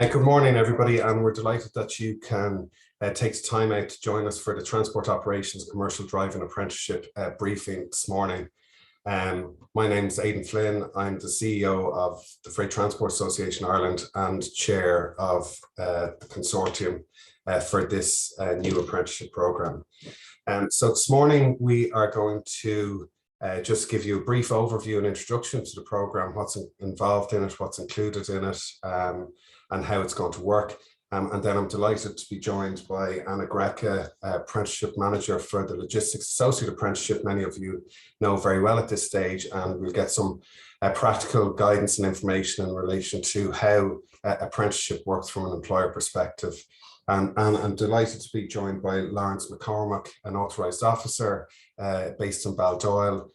Good morning, everybody, and we're delighted that you can take time out to join us for the Transport Operations Commercial Driving Apprenticeship briefing this morning. My name is Aidan Flynn. I'm the CEO of the Freight Transport Association Ireland and chair of the consortium for this new apprenticeship programme. So this morning we are going to just give you a brief overview and introduction to the programme, what's involved in it, what's included in it, and how it's going to work. And then I'm delighted to be joined by Anna Greca, Apprenticeship Manager for the Logistics Associate Apprenticeship. Many of you know very well at this stage, and we'll get some practical guidance and information in relation to how apprenticeship works from an employer perspective. And I'm delighted to be joined by Lawrence Mccormack, an authorised officer based in Baldoyle,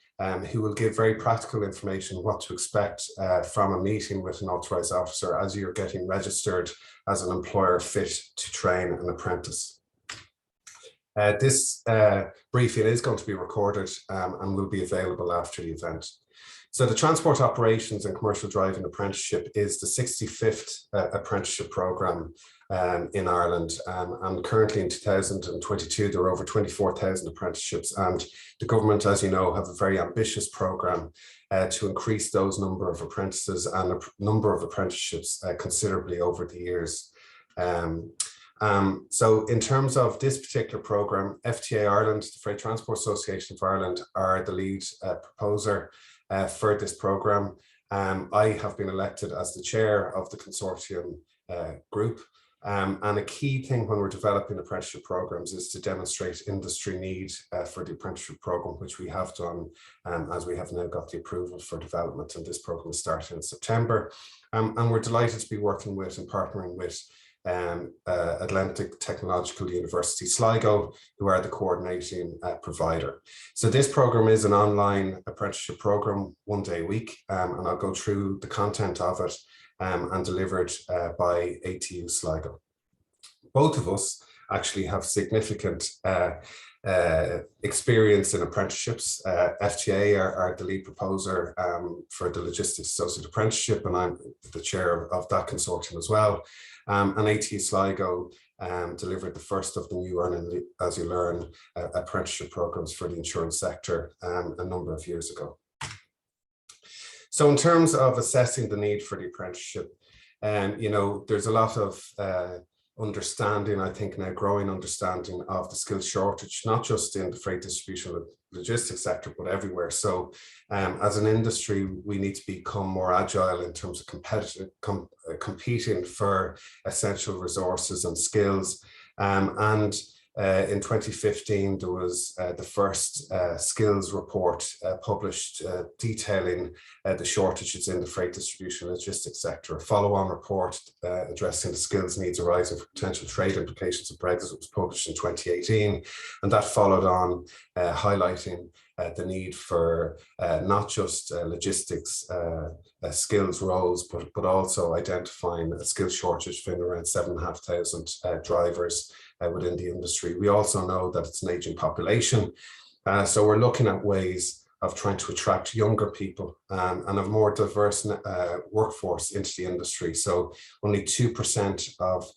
who will give very practical information what to expect from a meeting with an authorised officer as you're getting registered as an employer fit to train an apprentice. This briefing is going to be recorded and will be available after the event. So the Transport Operations and Commercial Driving Apprenticeship is the 65th apprenticeship programme in Ireland, and currently in 2022 there are over 24,000 apprenticeships, and the government, as you know, have a very ambitious programme to increase those number of apprentices and a number of apprenticeships considerably over the years. So in terms of this particular programme, FTA Ireland, the Freight Transport Association of Ireland, are the lead proposer for this programme. I have been elected as the chair of the consortium group. And a key thing when we're developing apprenticeship programs is to demonstrate industry need for the apprenticeship program, which we have done as we have now got the approval for development, and this program is starting in September. And we're delighted to be working with and partnering with Atlantic Technological University Sligo, who are the coordinating provider. So this program is an online apprenticeship program, 1 day a week, and I'll go through the content of it and delivered by ATU Sligo. Both of us actually have significant experience in apprenticeships. FTA are the lead proposer for the Logistics Associate Apprenticeship, and I'm the chair of that consortium as well. And ATU Sligo delivered the first of the new Earn As You Learn apprenticeship programs for the insurance sector a number of years ago. So in terms of assessing the need for the apprenticeship, you know, there's a lot of understanding, I think now growing understanding of the skills shortage, not just in the freight distribution logistics sector, but everywhere. So as an industry, we need to become more agile in terms of competing for essential resources and skills. In 2015, there was the first skills report published detailing the shortages in the freight distribution logistics sector. A follow-on report addressing the skills needs arising from potential trade implications of Brexit was published in 2018, and that followed on highlighting the need for not just logistics skills roles, but also identifying a skills shortage of around 7,500 drivers within the industry. We also know that it's an aging population, so we're looking at ways of trying to attract younger people and a more diverse workforce into the industry. So only 2% of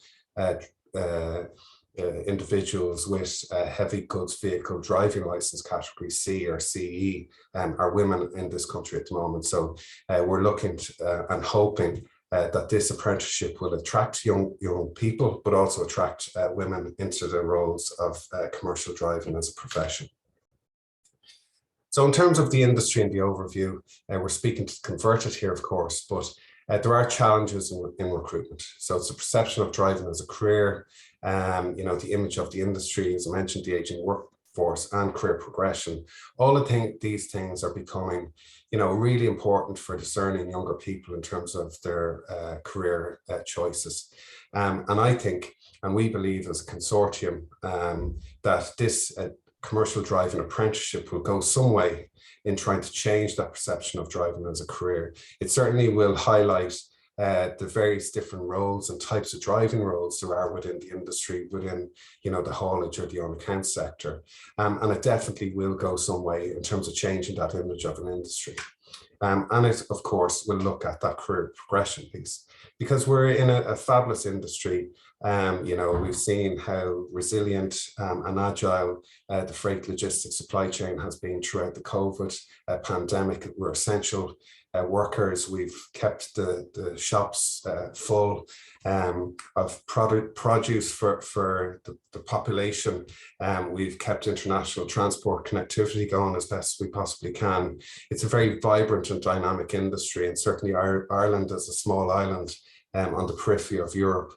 individuals with heavy goods vehicle driving license category C or CE are women in this country at the moment. So we're looking and hoping that this apprenticeship will attract young people, but also attract women into the roles of commercial driving as a profession. So in terms of the industry and the overview, we're speaking to converted here, of course, but there are challenges in recruitment. So it's the perception of driving as a career, you know, the image of the industry, as I mentioned, the aging workforce and career progression. All of these things are becoming, you know, really important for discerning younger people in terms of their career choices. And I think, and we believe as a consortium, that this commercial driving apprenticeship will go some way in trying to change that perception of driving as a career. It certainly will highlight the various different roles and types of driving roles there are within the industry, within, you know, the haulage or the on-account sector. And it definitely will go some way in terms of changing that image of an industry. And it, of course, will look at that career progression piece, because we're in a fabulous industry. We've seen how resilient and agile the freight logistics supply chain has been throughout the COVID pandemic. We're essential workers. We've kept the shops full of produce for the population. We've kept international transport connectivity going as best we possibly can. It's a very vibrant and dynamic industry, and certainly Ireland, as a small island on the periphery of Europe,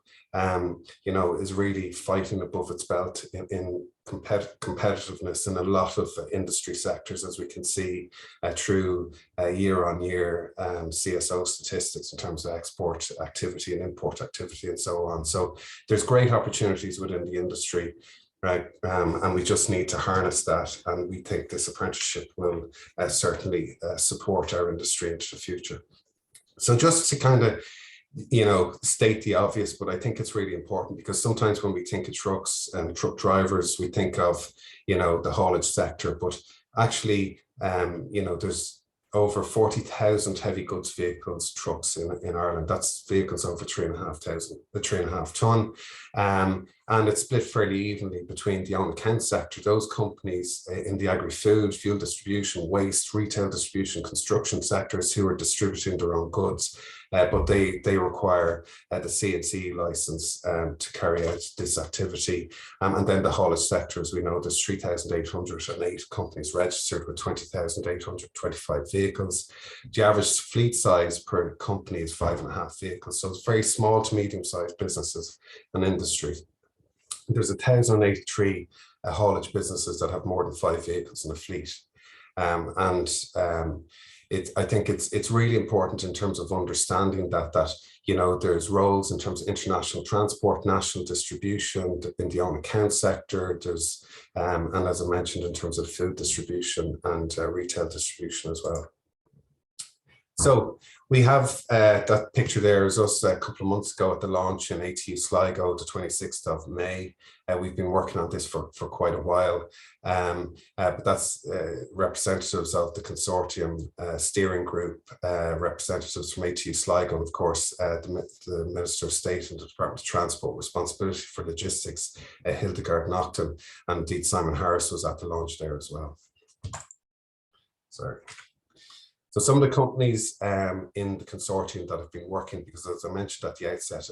is really fighting above its belt in competitiveness in a lot of industry sectors, as we can see through year-on-year CSO statistics in terms of export activity and import activity and so on. So there's great opportunities within the industry, right? And we just need to harness that. And we think this apprenticeship will certainly support our industry into the future. So just to kind of state the obvious, but I think it's really important, because sometimes when we think of trucks and truck drivers, we think of, the haulage sector, but actually, there's over 40,000 heavy goods vehicles, trucks in Ireland. That's vehicles over 3.5 ton. And it's split fairly evenly between the own account sector, those companies in the agri-food, fuel distribution, waste, retail distribution, construction sectors who are distributing their own goods. But they require the CNC license to carry out this activity. And then the haulage sector, as we know, there's 3,808 companies registered with 20,825 vehicles. The average fleet size per company is 5.5 vehicles. So it's very small to medium-sized businesses and industry. There's 1,083 haulage businesses that have more than 5 vehicles in a fleet. I think it's really important in terms of understanding that there's roles in terms of international transport, national distribution in the own account sector. There's and as I mentioned, in terms of food distribution and retail distribution as well. So we have that picture there is us a couple of months ago at the launch in ATU Sligo, the 26th of May. We've been working on this for quite a while, but that's representatives of the consortium steering group, representatives from ATU Sligo, and of course the Minister of State and the Department of Transport responsibility for logistics, Hildegard Naughton, and indeed Simon Harris was at the launch there as well. Sorry. So some of the companies in the consortium that have been working, because as I mentioned at the outset,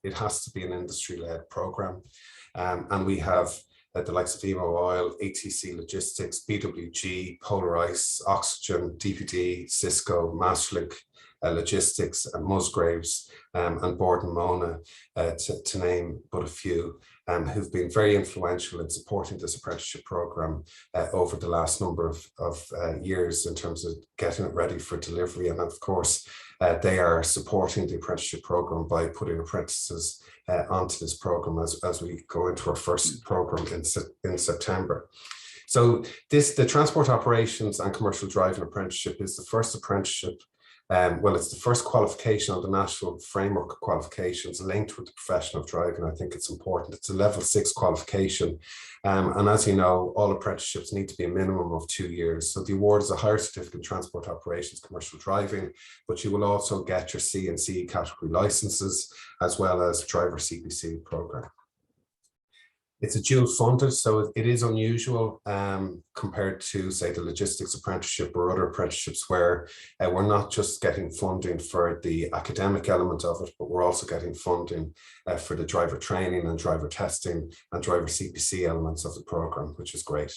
it has to be an industry-led program. And we have the likes of Emo Oil, ATC Logistics, BWG, Polar Ice, Oxygen, DPD, Cisco, Masterlink Logistics, and Musgraves, and Borden Mona, to name but a few, who've been very influential in supporting this apprenticeship program over the last number of years in terms of getting it ready for delivery. And of course, they are supporting the apprenticeship program by putting apprentices onto this program as we go into our first program in September. So the Transport Operations and Commercial Driving Apprenticeship is the first apprenticeship. It's the first qualification on the national framework of qualifications linked with the profession of driving. I think it's important. It's a level 6 qualification. And as you know, all apprenticeships need to be a minimum of 2 years. So the award is a higher certificate in transport operations, commercial driving, but you will also get your C and C category licenses, as well as driver CPC program. It's a dual funded, so it is unusual compared to, say, the logistics apprenticeship or other apprenticeships where we're not just getting funding for the academic element of it, but we're also getting funding for the driver training and driver testing and driver CPC elements of the program, which is great.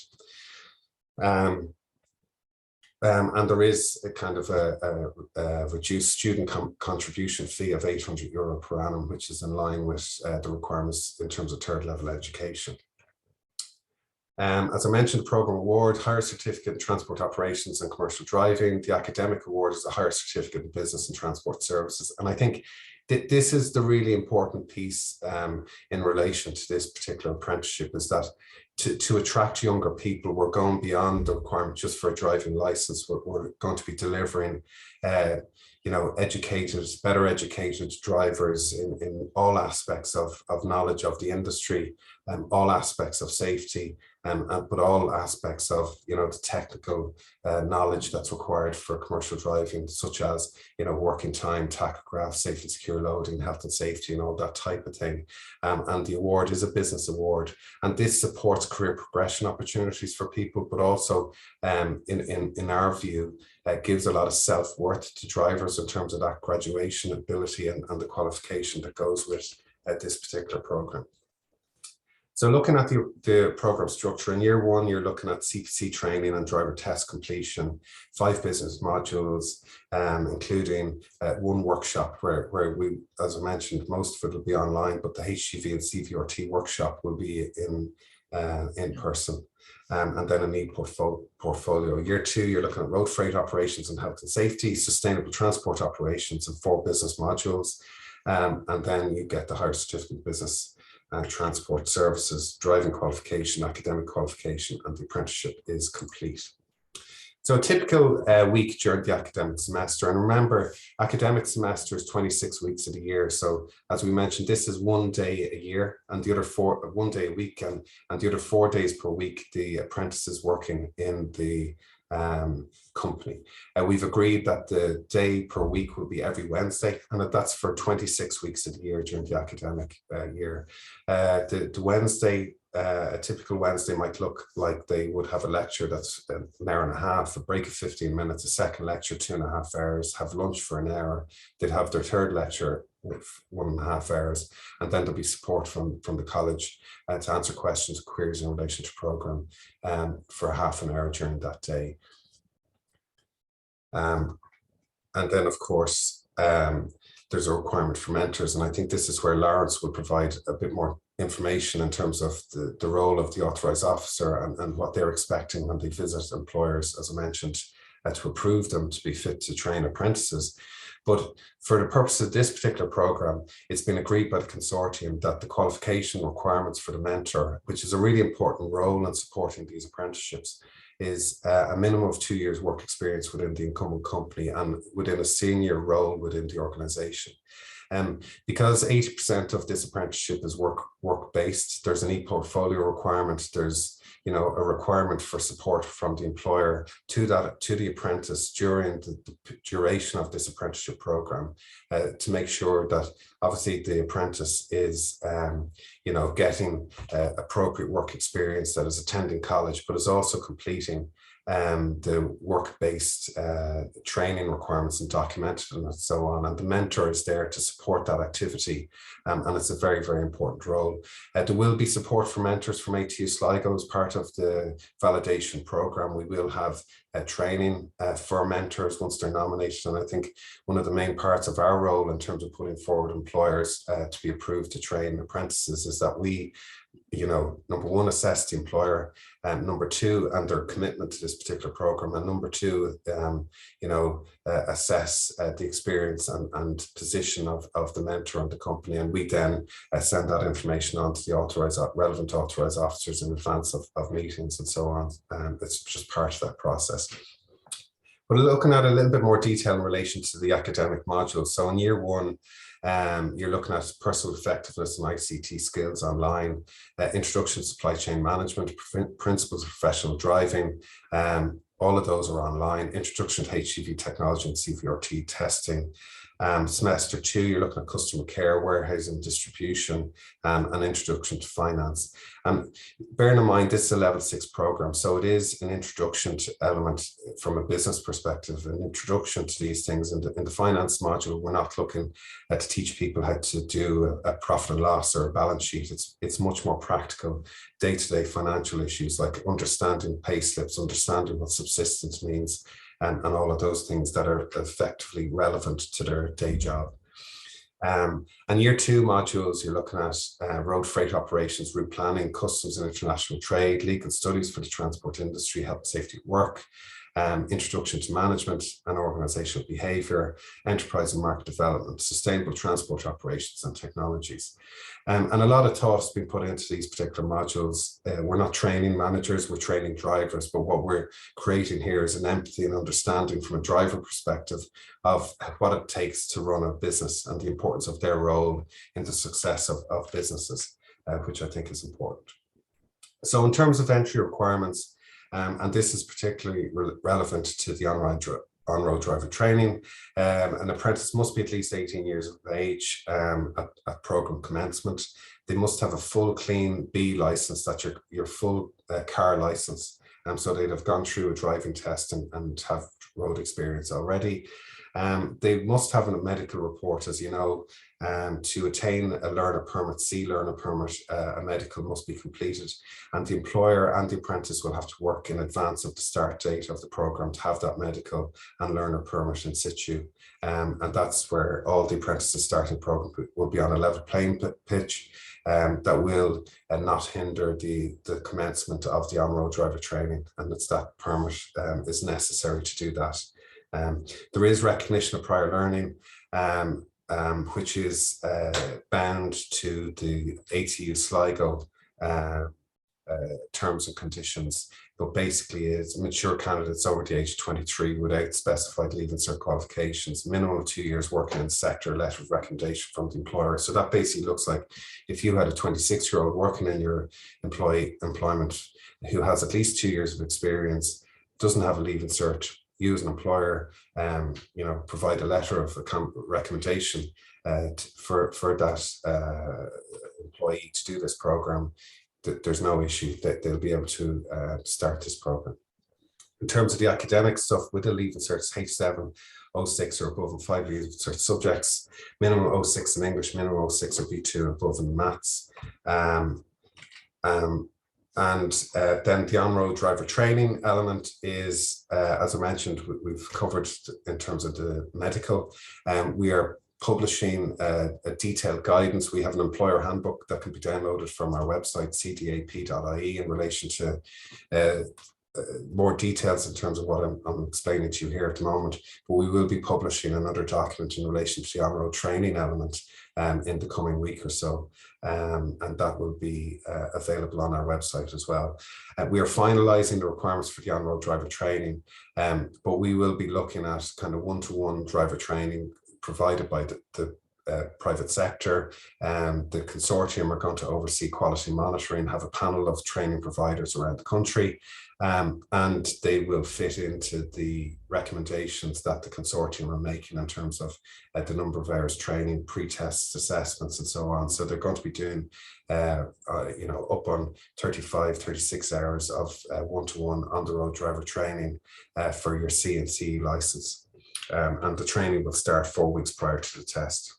And there is a kind of a reduced student contribution fee of €800 per annum, which is in line with the requirements in terms of third level education. As I mentioned, the program award, higher certificate in transport operations and commercial driving. The academic award is a higher certificate in business and transport services. And I think this is the really important piece in relation to this particular apprenticeship, is that to attract younger people, we're going beyond the requirement just for a driving license. We're going to be delivering, better educated drivers in all aspects of knowledge of the industry, all aspects of safety, but all aspects of, the technical knowledge that's required for commercial driving, such as, working time, tachograph, safe and secure loading, health and safety, and all that type of thing. And the award is a business award, and this supports career progression opportunities for people, but also in our view, gives a lot of self-worth to drivers in terms of that graduation ability and the qualification that goes with this particular program. So looking at the program structure, in year one, you're looking at CPC training and driver test completion, 5 business modules, including one workshop where we, as I mentioned, most of it will be online, but the HGV and CVRT workshop will be in person. And then a need portfolio. Year 2, you're looking at road freight operations and health and safety, sustainable transport operations, and 4 business modules. And then you get the higher certificate business transport services, driving qualification, academic qualification, and the apprenticeship is complete. So a typical week during the academic semester, and remember, academic semester is 26 weeks of the year. So as we mentioned, this is 1 day a year, and the other 1 day a week, and the other 4 days per week, the apprentice is working in the company. We've agreed that the day per week will be every Wednesday, and that's for 26 weeks of the year during the academic year. The Wednesday, a typical Wednesday might look like they would have a lecture that's an hour and a half, a break of 15 minutes, a second lecture, 2.5 hours, have lunch for an hour. They'd have their third lecture with 1.5 hours, and then there'll be support from the college to answer questions and queries in relation to program for half an hour during that day. And then, of course, there's a requirement for mentors, and I think this is where Lawrence will provide a bit more information in terms of the role of the authorised officer and what they're expecting when they visit employers, as I mentioned, to approve them to be fit to train apprentices. But for the purpose of this particular programme, it's been agreed by the consortium that the qualification requirements for the mentor, which is a really important role in supporting these apprenticeships, is a minimum of 2 years work experience within the incumbent company and within a senior role within the organisation. Because 80% of this apprenticeship is work-based, there's an e-portfolio requirement, there's a requirement for support from the employer to the apprentice during the duration of this apprenticeship program to make sure that obviously the apprentice is getting appropriate work experience, that is attending college, but is also completing the work-based training requirements and documented and so on. And the mentor is there to support that activity. And it's a very, very important role. There will be support for mentors from ATU Sligo as part of the validation program. We will have training for mentors once they're nominated. And I think one of the main parts of our role in terms of putting forward employers to be approved to train apprentices is that we, number one, assess the employer, and number two, and their commitment to this particular program, and number two, assess the experience and position of the mentor and the company, and we then send that information on to the relevant authorised officers in advance of meetings and so on. It's just part of that process. But looking at a little bit more detail in relation to the academic modules. So in year one, you're looking at personal effectiveness and ICT skills online, introduction to supply chain management, principles of professional driving. All of those are online. Introduction to HGV technology and CVRT testing. Semester 2, you're looking at customer care, warehousing, distribution, and introduction to finance. And bearing in mind, this is a level 6 program, so it is an introduction to element from a business perspective, an introduction to these things. In the finance module, we're not looking to teach people how to do a profit and loss or a balance sheet. It's much more practical, day-to-day financial issues like understanding pay slips, understanding what subsistence means, and all of those things that are effectively relevant to their day job. And year 2 modules, you're looking at road freight operations, route planning, customs and international trade, legal studies for the transport industry, health and safety at work, introduction to management and organizational behavior, enterprise and market development, sustainable transport operations and technologies. And a lot of thought has been put into these particular modules. We're not training managers, we're training drivers, but what we're creating here is an empathy and understanding from a driver perspective of what it takes to run a business and the importance of their role in the success of businesses, which I think is important. So in terms of entry requirements, and this is particularly relevant to the on-road driver training, an apprentice must be at least 18 years of age at programme commencement. They must have a full clean B licence, that's your full car licence. So they'd have gone through a driving test and have road experience already. They must have a medical report, as you know. To attain a learner permit, C learner permit, a medical must be completed, and the employer and the apprentice will have to work in advance of the start date of the programme to have that medical and learner permit in situ. And that's where all the apprentices starting programme will be on a level playing pitch. That will not hinder the commencement of the on-road driver training, and it's that permit is necessary to do that. There is recognition of prior learning, which is bound to the ATU Sligo terms and conditions, but basically is mature candidates over the age of 23 without specified leaving cert qualifications, minimum of 2 years working in the sector, letter of recommendation from the employer. So that basically looks like if you had a 26-year-old working in your employment who has at least 2 years of experience, doesn't have a leaving cert, you as an employer, provide a letter of recommendation for that employee to do this program, there's no issue that they'll be able to start this program. In terms of the academic stuff, with the leaving certs, H7, 06 or above in 5 leaving cert subjects, minimum 06 in English, minimum 06 or B2 above in maths. Then the on-road driver training element is, as I mentioned, we've covered in terms of the medical. We are publishing a detailed guidance. We have an employer handbook that can be downloaded from our website, cdap.ie, in relation to more details in terms of what I'm explaining to you here at the moment. But we will be publishing another document in relation to the on-road training element in the coming week or so. And that will be available on our website as well. We are finalising the requirements for the on-road driver training, but we will be looking at kind of one-to-one driver training provided by the private sector. The consortium are going to oversee quality monitoring, have a panel of training providers around the country, and they will fit into the recommendations that the consortium are making in terms of the number of hours training, pre-tests, assessments, and so on. So they're going to be doing up on 35, 36 hours of one-to-one on-the-road driver training for your C and CE license. And the training will start 4 weeks prior to the test.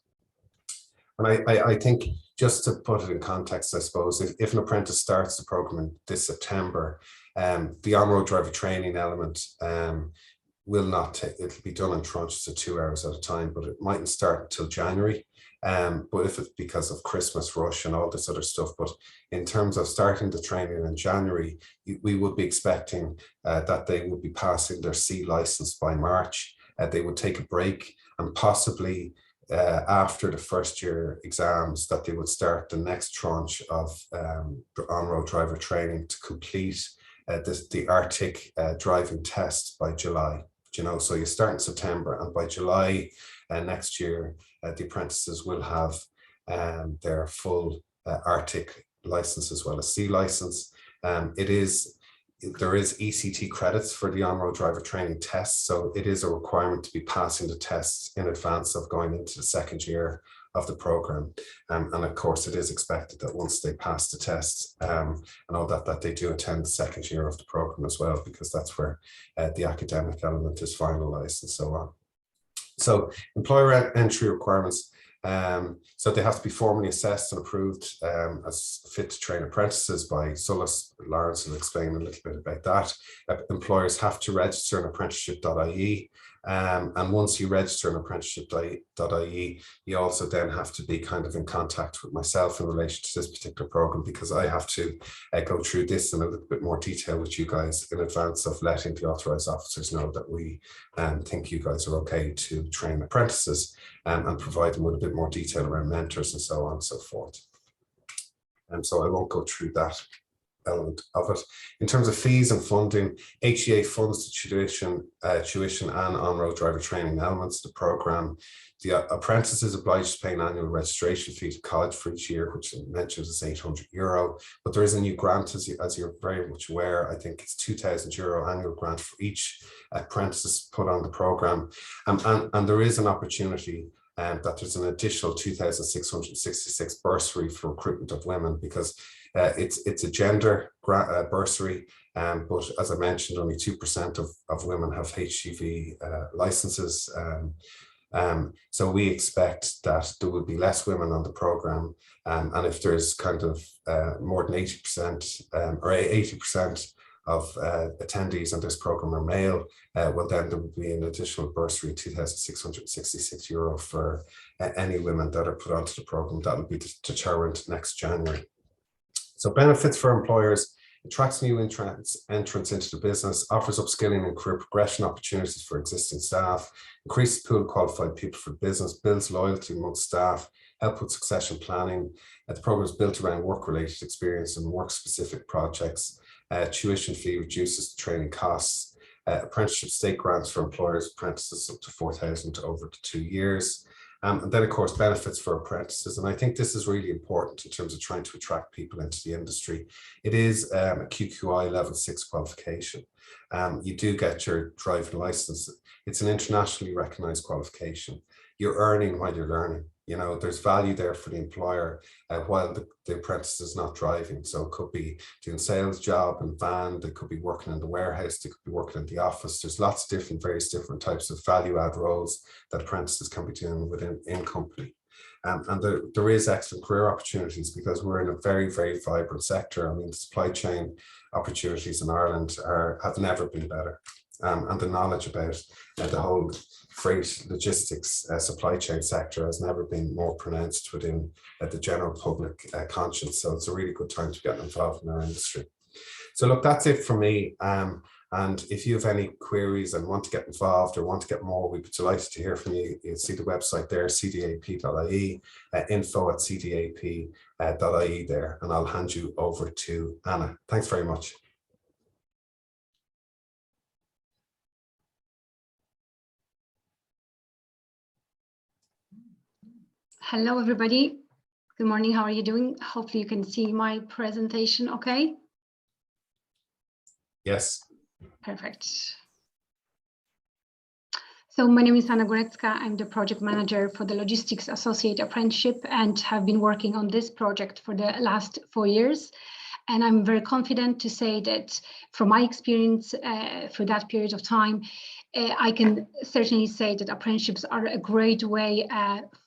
And I think, just to put it in context, I suppose, if an apprentice starts the program in this September, the on-road driver training element will not take, it'll be done in tranches of 2 hours at a time, but it mightn't start until January. But if it's because of Christmas rush and all this other stuff, but in terms of starting the training in January, we would be expecting that they would be passing their C license by March. They would take a break, and possibly after the first year exams that they would start the next tranche of on-road driver training to complete the Arctic driving test by July. So you start in September, and by July next year, the apprentices will have their full Arctic license as well as C license. There is ECT credits for the on-road driver training tests, so it is a requirement to be passing the tests in advance of going into the second year of the program. And of course, it is expected that once they pass the tests and all that they do attend the second year of the program as well, because that's where the academic element is finalized and so on. So employer entry requirements. So they have to be formally assessed and approved as fit to train apprentices by SOLAS. Lawrence will explain a little bit about that. Employers have to register on apprenticeship.ie. And once you register on apprenticeship.ie, you also then have to be kind of in contact with myself in relation to this particular program, because I have to go through this in a little bit more detail with you guys in advance of letting the authorised officers know that we think you guys are okay to train apprentices, and provide them with a bit more detail around mentors and so on and so forth. And so I won't go through that. element of it. In terms of fees and funding, HEA funds the tuition and on-road driver training elements of the programme. The apprentice is obliged to pay an annual registration fee to college for each year, which I mentioned is €800. But there is a new grant, as you're very much aware. I think it's €2,000 annual grant for each apprentice put on the programme. And there is an opportunity that there's an additional 2,666 bursary for recruitment of women, because it's a gender bursary, but as I mentioned, only 2% of women have HGV licenses. So we expect that there will be less women on the programme, and if there's kind of more than 80% or 80% of attendees on this programme are male, well, then there will be an additional bursary, €2,666 for any women that are put onto the programme. That will be determined next January. So benefits for employers: attracts new entrants into the business, offers upskilling and career progression opportunities for existing staff, increases pool of qualified people for business, builds loyalty amongst staff, help with succession planning. The programme is built around work-related experience and work-specific projects. Tuition fee reduces the training costs. Apprenticeship state grants for employers, apprentices up to 4,000 over the 2 years. And then, of course, benefits for apprentices. And I think this is really important in terms of trying to attract people into the industry. It is a QQI level 6 qualification. You do get your driving license. It's an internationally recognized qualification. You're earning while you're learning. You know, there's value there for the employer while the apprentice is not driving. So it could be doing sales job and van, they could be working in the warehouse, they could be working in the office. There's lots of different, various different types of value add roles that apprentices can be doing within company. And there is excellent career opportunities, because we're in a very, very vibrant sector. I mean, the supply chain opportunities in Ireland have never been better. And the knowledge about the whole freight logistics supply chain sector has never been more pronounced within the general public conscience. So it's a really good time to get involved in our industry. So look, that's it for me. And if you have any queries and want to get involved or want to get more, we'd be delighted to hear from you. You'll see the website there, cdap.ie, info@cdap.ie there, and I'll hand you over to Anna. Thanks very much. Hello, everybody. Good morning. How are you doing? Hopefully you can see my presentation okay. Yes. Perfect. So my name is Anna Gorecka. I'm the project manager for the Logistics Associate Apprenticeship and have been working on this project for the last 4 years. And I'm very confident to say that from my experience for that period of time, I can certainly say that apprenticeships are a great way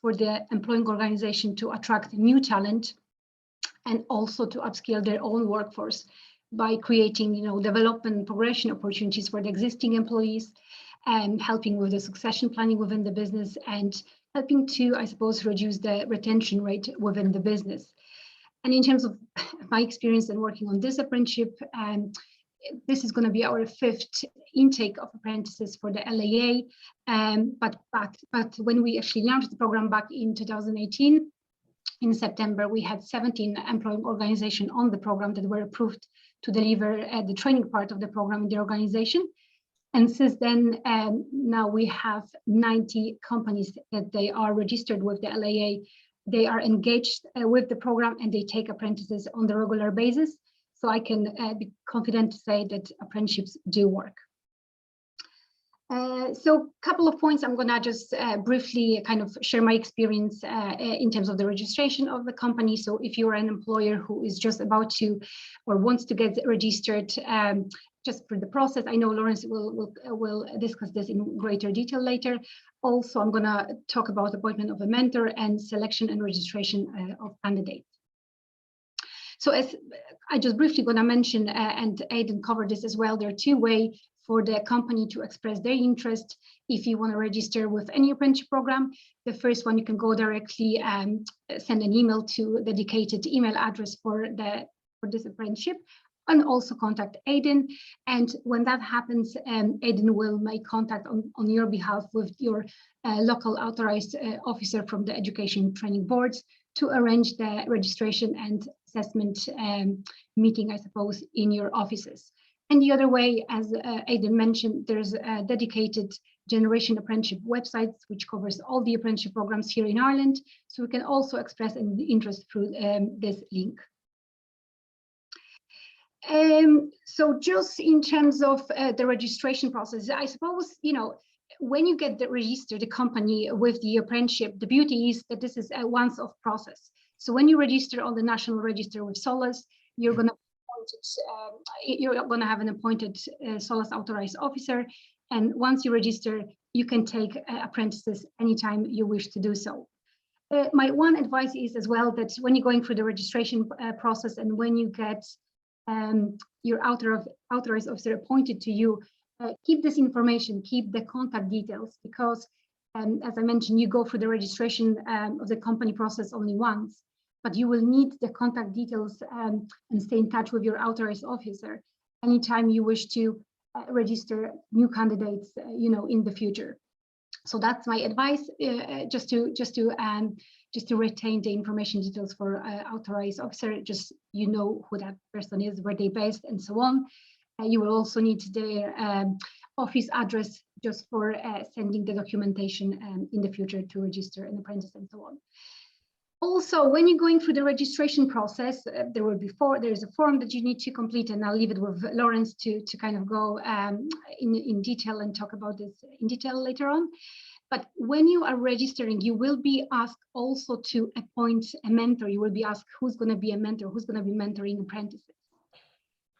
for the employing organization to attract new talent and also to upskill their own workforce by creating, development and progression opportunities for the existing employees, and helping with the succession planning within the business, and helping to, I suppose, reduce the retention rate within the business. And in terms of my experience in working on this apprenticeship, this is going to be our 5th intake of apprentices for the LAA. But when we actually launched the program back in 2018, in September, we had 17 employing organizations on the program that were approved to deliver the training part of the program in the organization. And since then, now we have 90 companies that they are registered with the LAA. They are engaged with the program and they take apprentices on the regular basis. So I can be confident to say that apprenticeships do work. So a couple of points, I'm gonna just briefly kind of share my experience in terms of the registration of the company. So if you're an employer who is just about to or wants to get registered, just for the process, I know Lawrence will discuss this in greater detail later. Also, I'm gonna talk about appointment of a mentor and selection and registration of candidates. So as I just briefly gonna mention, and Aidan covered this as well, there are 2 ways for the company to express their interest if you want to register with any apprenticeship program. The first one, you can go directly and send an email to the dedicated email address for this apprenticeship, and also contact Aidan. And when that happens, Aidan will make contact on your behalf with your local authorized officer from the Education Training Boards to arrange the registration and assessment meeting, I suppose, in your offices. And the other way, as Aidan mentioned, there's a dedicated Generation Apprenticeship website, which covers all the apprenticeship programs here in Ireland. So we can also express an interest through this link. So just in terms of the registration process, I suppose, you know, when you get registered the company with the apprenticeship, the beauty is that this is a once-off process. So when you register on the National Register with SOLAS, you're going to have an appointed SOLAS authorized officer. And once you register, you can take apprentices anytime you wish to do so. My one advice is as well that when you're going through the registration process and when you get your authorized officer appointed to you, keep this information, keep the contact details, because as I mentioned, you go through the registration of the company process only once, but you will need the contact details and stay in touch with your authorized officer anytime you wish to register new candidates, you know, in the future. So that's my advice, just to retain the information details for authorized officer, just you know who that person is, where they're based, and so on. You will also need their office address just for sending the documentation in the future to register an apprentice and so on. Also, when you're going through the registration process, there's a form that you need to complete, and I'll leave it with Lawrence to kind of go in detail and talk about this in detail later on. But when you are registering, you will be asked also to appoint a mentor. You will be asked who's going to be a mentor, who's going to be mentoring apprentices.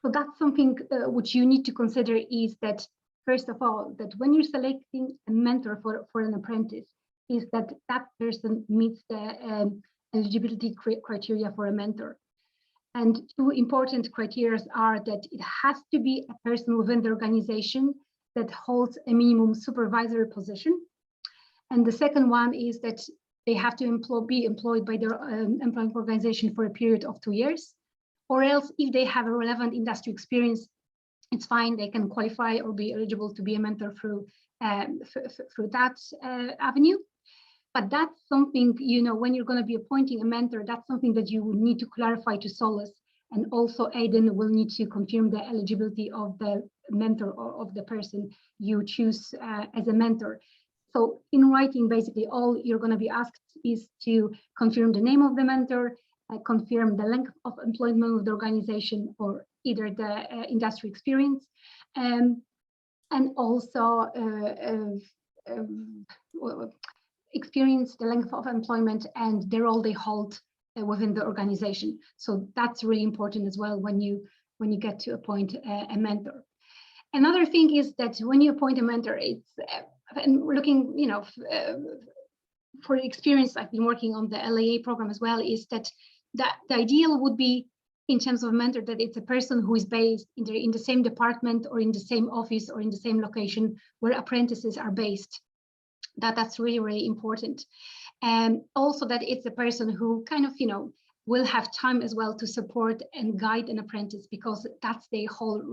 So that's something which you need to consider, is that, first of all, that when you're selecting a mentor for an apprentice, is that that person meets the eligibility criteria for a mentor. And two important criteria are that it has to be a person within the organization that holds a minimum supervisory position. And the second one is that they have to be employed by their employing organization for a period of 2 years, or else if they have a relevant industry experience, it's fine, they can qualify or be eligible to be a mentor through that avenue. But that's something, you know, when you're going to be appointing a mentor, that's something that you will need to clarify to SOLAS, and also Aidan will need to confirm the eligibility of the mentor or of the person you choose as a mentor. So in writing, basically, all you're going to be asked is to confirm the name of the mentor, confirm the length of employment with the organization or either the industry experience, and also experience, the length of employment, and the role they hold within the organization. So that's really important as well when you get to appoint a mentor. Another thing is that when you appoint a mentor, it's and looking, you know, for experience, I've been working on the LAA program as well, is that the ideal would be, in terms of a mentor, that it's a person who is based in the same department or in the same office or in the same location where apprentices are based. That's really, really important. And also that it's a person who kind of, you know, will have time as well to support and guide an apprentice, because that's their whole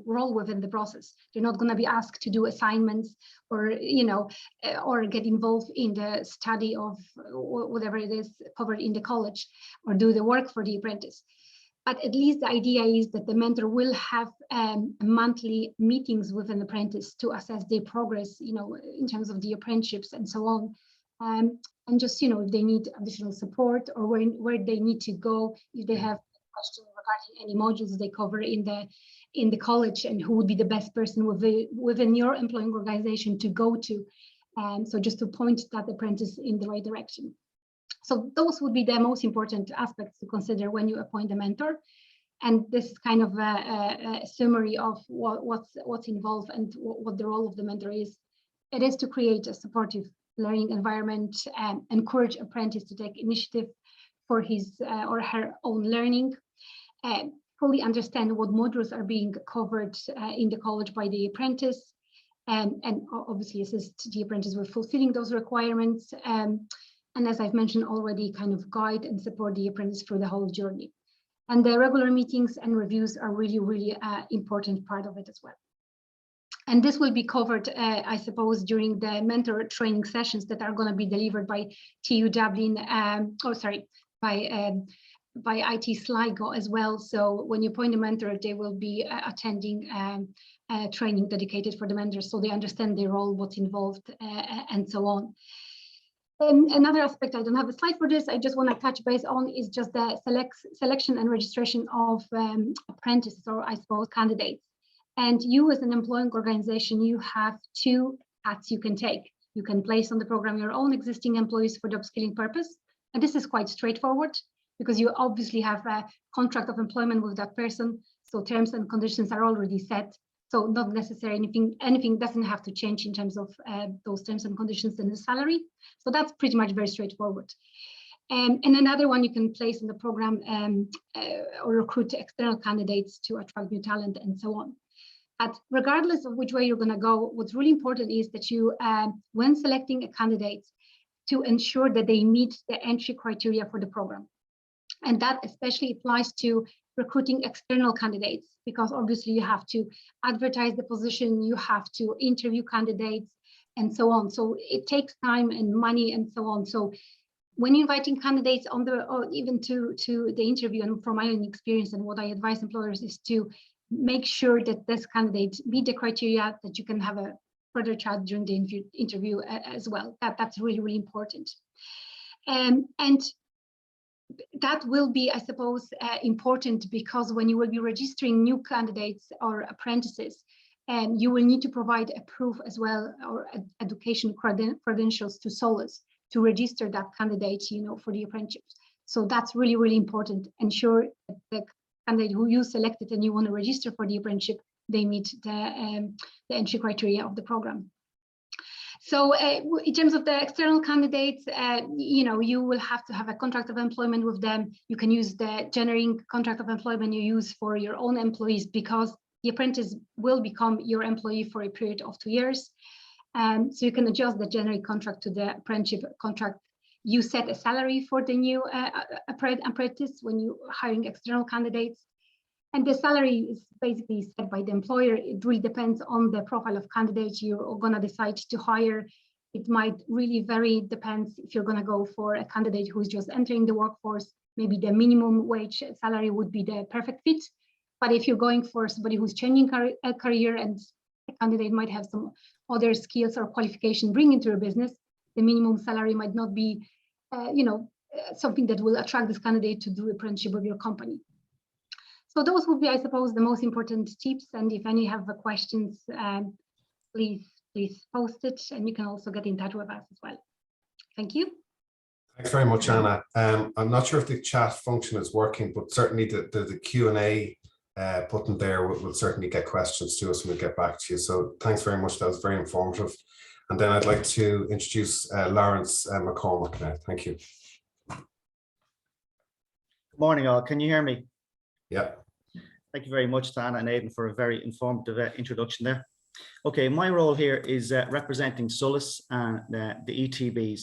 role within the process. They're not going to be asked to do assignments or, you know, or get involved in the study of whatever it is covered in the college or do the work for the apprentice. But at least the idea is that the mentor will have monthly meetings with an apprentice to assess their progress, you know, in terms of the apprenticeships and so on. And just, you know, if they need additional support or where they need to go, if they have questions regarding any modules they cover in the college, and who would be the best person within your employing organization to go to. So just to point that apprentice in the right direction. So those would be the most important aspects to consider when you appoint a mentor. And this is kind of a summary of what's involved and what the role of the mentor is. It is to create a supportive learning environment and encourage apprentice to take initiative for his or her own learning, fully understand what modules are being covered in the college by the apprentice, and obviously assist the apprentice with fulfilling those requirements. And as I've mentioned already, kind of guide and support the apprentice through the whole journey. And the regular meetings and reviews are really, really important part of it as well. And this will be covered, I suppose, during the mentor training sessions that are going to be delivered by TU Dublin, by by IT Sligo as well. So when you appoint a mentor, they will be attending training dedicated for the mentors, so they understand their role, what's involved, and so on. Another aspect, I don't have a slide for this, I just want to touch base on, is just the selection and registration of apprentices, or I suppose candidates. And you as an employing organization, you have two paths you can take. You can place on the program your own existing employees for the upskilling purpose. And this is quite straightforward because you obviously have a contract of employment with that person. So terms and conditions are already set. So not necessarily anything doesn't have to change in terms of those terms and conditions in the salary. So that's pretty much very straightforward. And another one you can place in the program or recruit external candidates to attract new talent and so on. But regardless of which way you're going to go, what's really important is that you, when selecting a candidate, to ensure that they meet the entry criteria for the program. And that especially applies to recruiting external candidates, because obviously you have to advertise the position, you have to interview candidates and so on. So it takes time and money and so on. So when inviting candidates on the, or even to the interview, and from my own experience and what I advise employers is to make sure that this candidate meet the criteria, that you can have a further chat during the interview as well. That's really, really important. And that will be, I suppose, important, because when you will be registering new candidates or apprentices, you will need to provide a proof as well, or education credentials to SOLAS to register that candidate, for the apprenticeship. So that's really, really important. Ensure that the candidate who you selected and you want to register for the apprenticeship, they meet the entry criteria of the program. So in terms of the external candidates, you will have to have a contract of employment with them. You can use the generic contract of employment you use for your own employees, because the apprentice will become your employee for a period of 2 years. So you can adjust the generic contract to the apprenticeship contract. You set a salary for the new apprentice when you're hiring external candidates. And the salary is basically set by the employer. It really depends on the profile of candidates you're going to decide to hire. It might really vary, depends if you're going to go for a candidate who's just entering the workforce. Maybe the minimum wage salary would be the perfect fit. But if you're going for somebody who's changing a career, and a candidate might have some other skills or qualification bring into your business, the minimum salary might not be, something that will attract this candidate to do apprenticeship with your company. So those would be, I suppose, the most important tips. And if any have questions, please post it, and you can also get in touch with us as well. Thank you. Thanks very much, Anna. I'm not sure if the chat function is working, but certainly the Q&A button there will certainly get questions to us and we'll get back to you. So thanks very much. That was very informative. And then I'd like to introduce Lawrence Mccormack now. Thank you. Good morning, all. Can you hear me? Yeah. Thank you very much to Anna and Aidan for a very informative introduction there. Okay, my role here is representing SOLAS and the ETBs,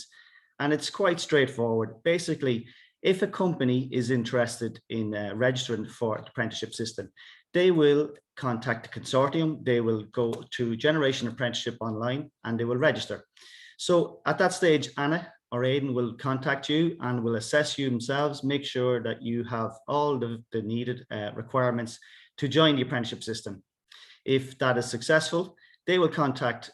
and it's quite straightforward. Basically, if a company is interested in registering for the apprenticeship system, they will contact the consortium, they will go to Generation Apprenticeship online, and they will register. So at that stage, Anna or Aidan will contact you and will assess you themselves, make sure that you have all the needed requirements to join the apprenticeship system. If that is successful, they will contact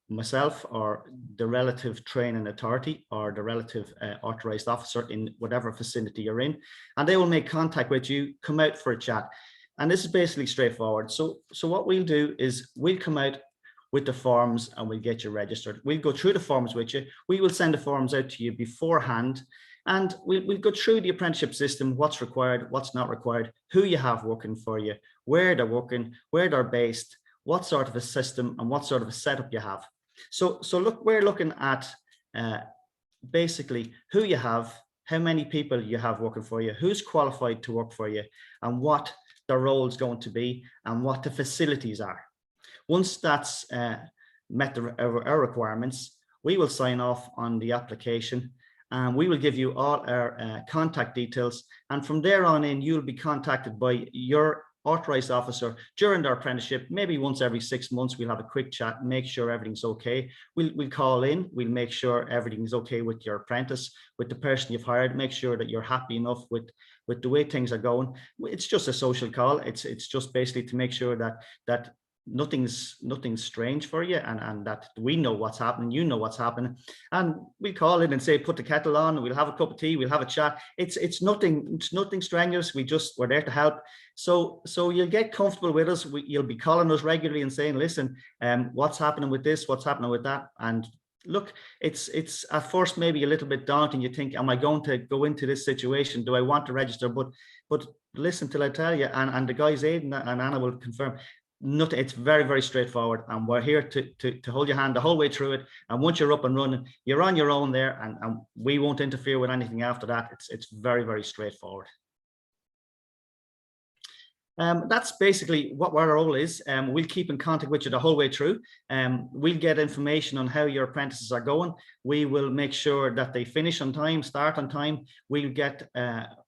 myself or the relative training authority or the relative authorized officer in whatever vicinity you're in, and they will make contact with you, come out for a chat. And this is basically straightforward. So what we'll do is we'll come out with the forms and we'll get you registered. We'll go through the forms with you. We will send the forms out to you beforehand, and we'll go through the apprenticeship system, what's required, what's not required, who you have working for you, where they're working, where they're based, what sort of a system and what sort of a setup you have. So look, we're looking at basically who you have, how many people you have working for you, who's qualified to work for you, and what their role is going to be, and what the facilities are. Once that's met our requirements, we will sign off on the application, and we will give you all our contact details. And from there on in, you'll be contacted by your authorized officer during their apprenticeship. Maybe once every 6 months, we'll have a quick chat, make sure everything's okay. We'll call in, we'll make sure everything's okay with your apprentice, with the person you've hired, make sure that you're happy enough with the way things are going. It's just a social call. It's just basically to make sure that nothing's strange for you, and that we know what's happening, you know what's happening, and we call in and say, put the kettle on, we'll have a cup of tea, we'll have a chat. It's nothing strenuous. We're there to help. So you'll get comfortable with us. You'll be calling us regularly and saying, listen, what's happening with this, what's happening with that. And look, it's at first maybe a little bit daunting. You think, am I going to go into this situation? Do I want to register? But listen till I tell you, and the guys Aidan and Anna will confirm, nothing. It's very, very straightforward, and we're here to hold your hand the whole way through it. And once you're up and running, you're on your own there, and we won't interfere with anything after that. It's very, very straightforward. That's basically what our role is. We'll keep in contact with you the whole way through. We'll get information on how your apprentices are going. We will make sure that they finish on time, start on time. We'll get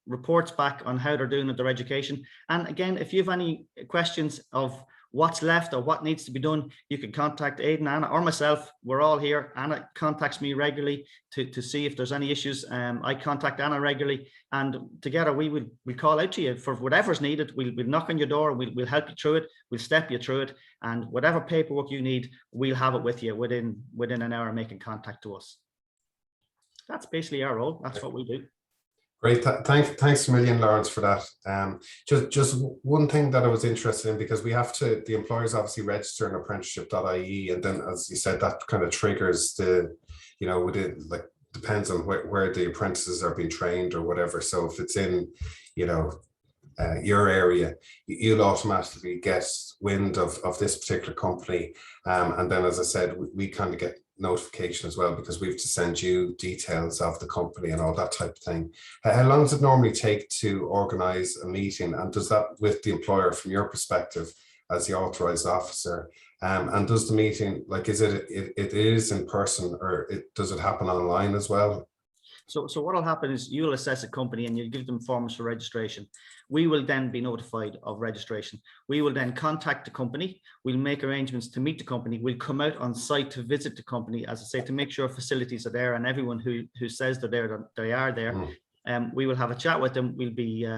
reports back on how they're doing with their education. And again, if you have any questions of what's left or what needs to be done, you can contact Aidan, Anna, or myself. We're all here. Anna contacts me regularly to see if there's any issues. I contact Anna regularly, and together we call out to you for whatever's needed. We'll knock on your door. We'll help you through it. We'll step you through it, and whatever paperwork you need, we'll have it with you within an hour, making contact to us. That's basically our role. That's what we do. Great, thanks a million, Lawrence, for that. Just one thing that I was interested in, because we have to, the employers obviously register in apprenticeship.ie, and then, as you said, that kind of triggers the, like, depends on where the apprentices are being trained or whatever. So if it's in, your area, you'll automatically get wind of this particular company, and then, as I said, we kind of get notification as well, because we have to send you details of the company and all that type of thing. How long does it normally take to organize a meeting, and does that with the employer from your perspective as the authorized officer, and does the meeting, like, is it is in person, or does it happen online as well? So what will happen is you'll assess a company and you'll give them forms for registration. We will then be notified of registration. We will then contact the company. We'll make arrangements to meet the company. We'll come out on site to visit the company, as I say, to make sure facilities are there, and everyone who says they're there, they are there. We will have a chat with them. We'll be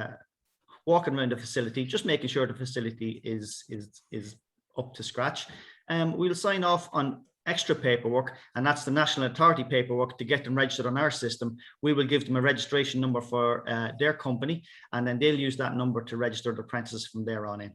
walking around the facility, just making sure the facility is up to scratch. We'll sign off on extra paperwork, and that's the national authority paperwork to get them registered on our system. We will give them a registration number for their company, and then they'll use that number to register the apprentices from there on in.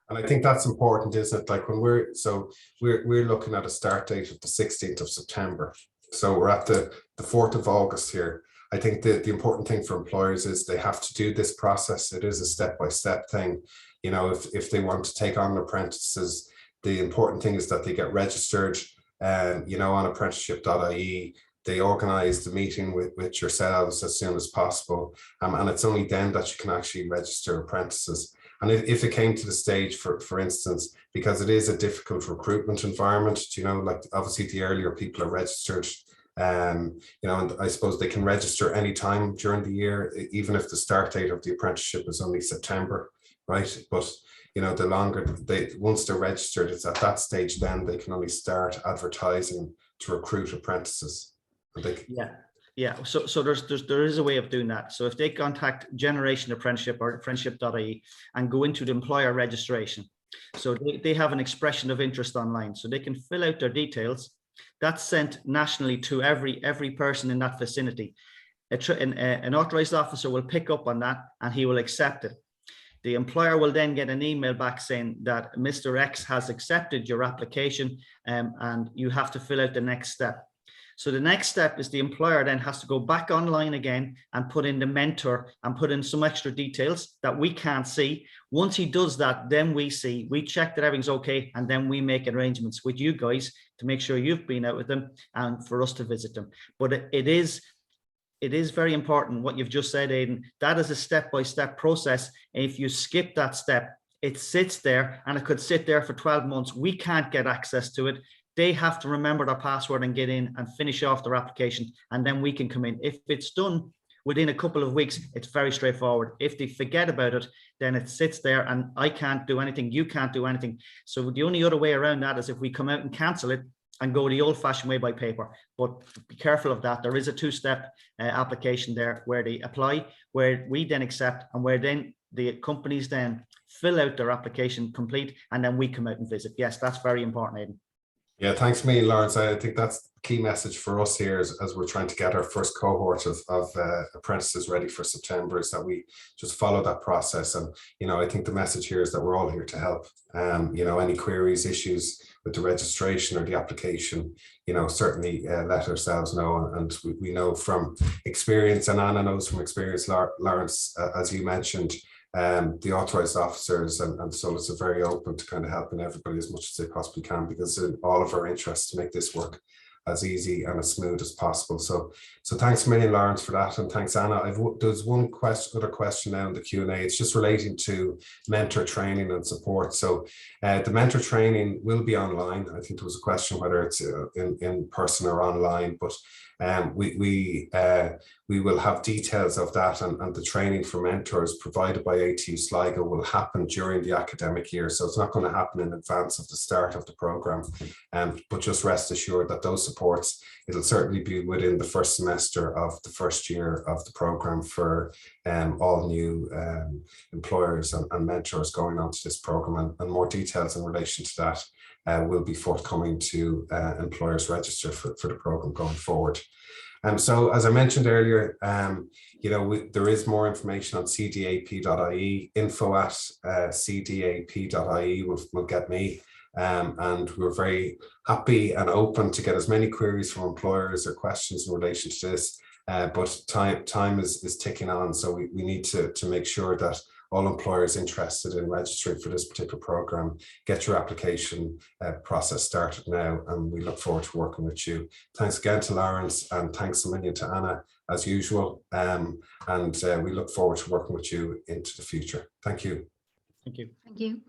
And I think that's important, isn't it? Like, when we're looking at a start date of the 16th of September. So we're at the 4th of August here. I think the important thing for employers is they have to do this process. It is a step-by-step thing. If they want to take on apprentices, the important thing is that they get registered, on apprenticeship.ie. They organize the meeting with yourselves as soon as possible. And it's only then that you can actually register apprentices. And if it came to the stage, for instance, because it is a difficult recruitment environment, like, obviously the earlier people are registered, and I suppose they can register any time during the year, even if the start date of the apprenticeship is only September, right? But the longer once they're registered, it's at that stage then they can only start advertising to recruit apprentices. Yeah. So there is a way of doing that. So if they contact Generation Apprenticeship or apprenticeship.ie and go into the employer registration, so they have an expression of interest online, so they can fill out their details. That's sent nationally to every person in that vicinity. An authorized officer will pick up on that and he will accept it. The employer will then get an email back saying that Mr. X has accepted your application, and you have to fill out the next step. So the next step is the employer then has to go back online again and put in the mentor and put in some extra details that we can't see. Once he does that, then we check that everything's okay, and then we make arrangements with you guys to make sure you've been out with them and for us to visit them. But it is very important what you've just said, Aidan. That is a step-by-step process. And if you skip that step, it sits there, and it could sit there for 12 months. We can't get access to it. They have to remember their password and get in and finish off their application, and then we can come in. If it's done within a couple of weeks, it's very straightforward. If they forget about it, then it sits there and I can't do anything, you can't do anything. So the only other way around that is if we come out and cancel it and go the old-fashioned way by paper. But be careful of that. There is a two-step application there where they apply, where we then accept, and where then the companies then fill out their application complete, and then we come out and visit. Yes, that's very important, Aidan. Yeah, thanks a million, Lawrence. I think that's the key message for us here as we're trying to get our first cohort of apprentices ready for September, is that we just follow that process. And, you know, I think the message here is that we're all here to help. You know, any queries, issues with the registration or the application, you know, certainly let ourselves know. And we know from experience, and Anna knows from experience, Lawrence, as you mentioned, the authorized officers and SOLAS are very open to kind of helping everybody as much as they possibly can, because it's in all of our interests to make this work as easy and as smooth as possible. So thanks a million, Lawrence, for that, and thanks, Anna. There's one other question now in the Q&A. It's just relating to mentor training and support. So the mentor training will be online. I think there was a question whether it's in person or online, but we will have details of that, and the training for mentors provided by ATU Sligo will happen during the academic year. So it's not going to happen in advance of the start of the programme, but just rest assured that those supports, it'll certainly be within the first semester of the first year of the programme for all new employers and mentors going on to this programme, and more details in relation to that will be forthcoming to employers registered for the programme going forward. So as I mentioned earlier, you know, there is more information on cdap.ie, info@cdap.ie will get me. And we're very happy and open to get as many queries from employers or questions in relation to this. But time is ticking on, so we need to make sure that all employers interested in registering for this particular programme get your application process started now, and we look forward to working with you. Thanks again to Lawrence, and thanks a million to Anna as usual, and we look forward to working with you into the future. Thank you. Thank you. Thank you.